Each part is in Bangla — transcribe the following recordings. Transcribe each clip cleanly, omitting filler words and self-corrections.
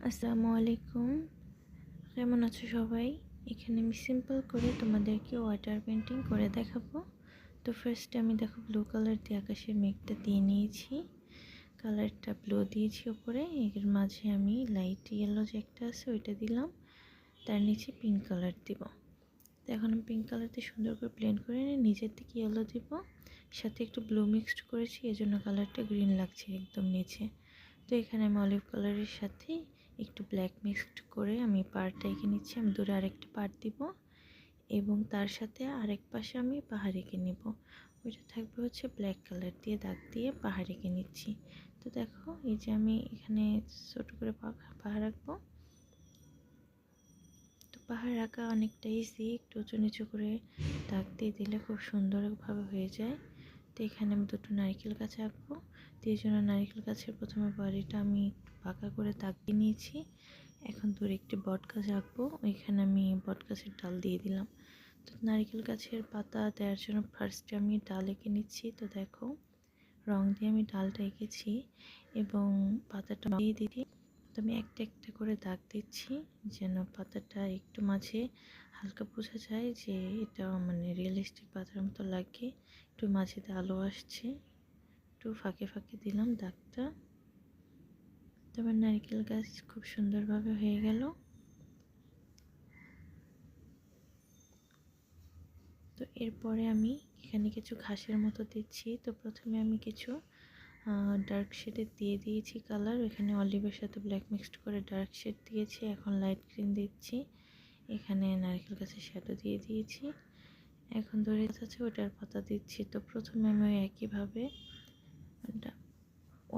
আসসালামু আলাইকুম। কেমন আছো সবাই? এখানে আমি সিম্পল করে তোমাদেরকে ওয়াটার পেন্টিং করে দেখাবো। তো ফার্স্টে আমি দেখো ব্লু কালার দিয়ে আকাশের মেঘটা দিয়ে নিয়েছি। কালারটা ব্লু দিয়েছি ওপরে, এর মাঝে আমি লাইট ইয়েলো যে একটা আছে ওইটা দিলাম, তার নিচে পিঙ্ক কালার দিব। তো এখন আমি পিঙ্ক কালার দিয়ে সুন্দর করে ব্লেন্ড করে নিয়ে নিচের দিকে ইয়েলো দিব, সাথে একটু ব্লু মিক্সড করেছি, এজন্য কালারটা গ্রিন লাগছে একদম নিচে। তো এখানে আমি অলিভ কালারের সাথে একটু ব্ল্যাক মিক্সড করে আমি পাড়টা এঁকে নিচ্ছি। আমি দূরে আরেকটা পাড় দিব এবং তার সাথে আরেক পাশে আমি পাহাড় এঁকে নিব। ওইটা থাকবে হচ্ছে ব্ল্যাক কালার দিয়ে দাগ দিয়ে পাহাড় এঁকে নিচ্ছি। তো দেখো এই যে আমি এখানে ছোট করে পাহাড় আঁকবো। তো পাহাড় আঁকা অনেকটা ইজি, একটু উঁচু নিচু করে দাগ দিয়ে দিলে খুব সুন্দরভাবে হয়ে যায়। তো এখানে আমি দুটো নারকেল গাছ আঁকবো। তো এই জন্য নারকেল গাছের প্রথমে বাড়িটা আমি একটু পাকা করে দাগ দিয়ে নিয়েছি। এখন দূরে একটি বট গাছ আঁকবো, ওইখানে আমি বট গাছের ডাল দিয়ে দিলাম। তো নারকেল গাছের পাতা দেওয়ার জন্য ফার্স্টে আমি ডাল এঁকে নিচ্ছি। তো দেখো রং দিয়ে আমি ডালটা এঁকেছি এবং পাতাটা দিয়ে দিচ্ছি। তো আমি একটা একটা করে দাগ দিচ্ছি যেন পাতাটা একটু মাঝে হালকা বোঝা যায় যে এটা মানে রিয়েলিস্টিক পাতার মতো লাগে। একটু মাঝেতে আলো আসছে, একটু ফাঁকে ফাঁকে দিলাম দাগটা। তারপর নারকেল গাছ খুব সুন্দরভাবে হয়ে গেল। তো এরপরে আমি এখানে কিছু ঘাসের মতো দিচ্ছি। তো প্রথমে আমি কিছু ডার্ক শেডে দিয়ে দিয়েছি কালার, এখানে অলিভের সাথে ব্ল্যাক মিক্সড করে ডার্ক শেড দিয়েছি। এখন লাইট গ্রিন দিচ্ছি, এখানে নারকেল গাছের শ্যাডো দিয়ে দিয়েছি। এখন ধরে আছে ওটার পাতা দিচ্ছি। তো প্রথমে আমি ওই একইভাবে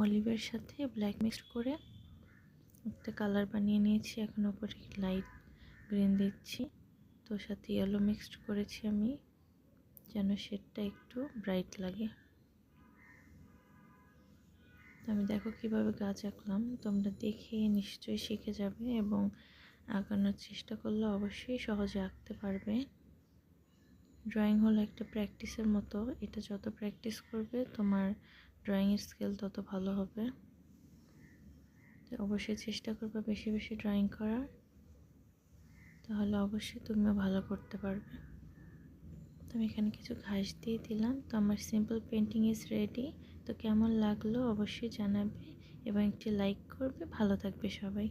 অলিভের সাথে ব্ল্যাক মিক্সড করে একটা কালার বানিয়ে নিয়েছি। এখন ওপরে লাইট গ্রিন দিচ্ছি, তো সাথে ইয়েলো মিক্সড করেছি আমি যেন শেডটা একটু ব্রাইট লাগে। আমি দেখো কিভাবে গাছ আঁকলাম, তোমরা দেখে নিশ্চয়ই শিখে যাবে এবং আঁকানোর চেষ্টা করলে অবশ্যই সহজে আঁকতে পারবে। ড্রয়িং হলো একটা প্র্যাকটিসের মতো, এটা যত প্র্যাকটিস করবে তোমার ড্রয়িংয়ের স্কিল তত ভালো হবে। তো অবশ্যই চেষ্টা করবে বেশি বেশি ড্রয়িং করার, তাহলে অবশ্যই তুমিও ভালো করতে পারবে। তো আমি এখানে কিছু ঘাস দিয়ে দিলাম। তো আমার সিম্পল পেন্টিং ইজ রেডি। তো কেমন লাগলো অবশ্যই জানাবে এবং একটি লাইক করবে। ভালো থাকবে সবাই।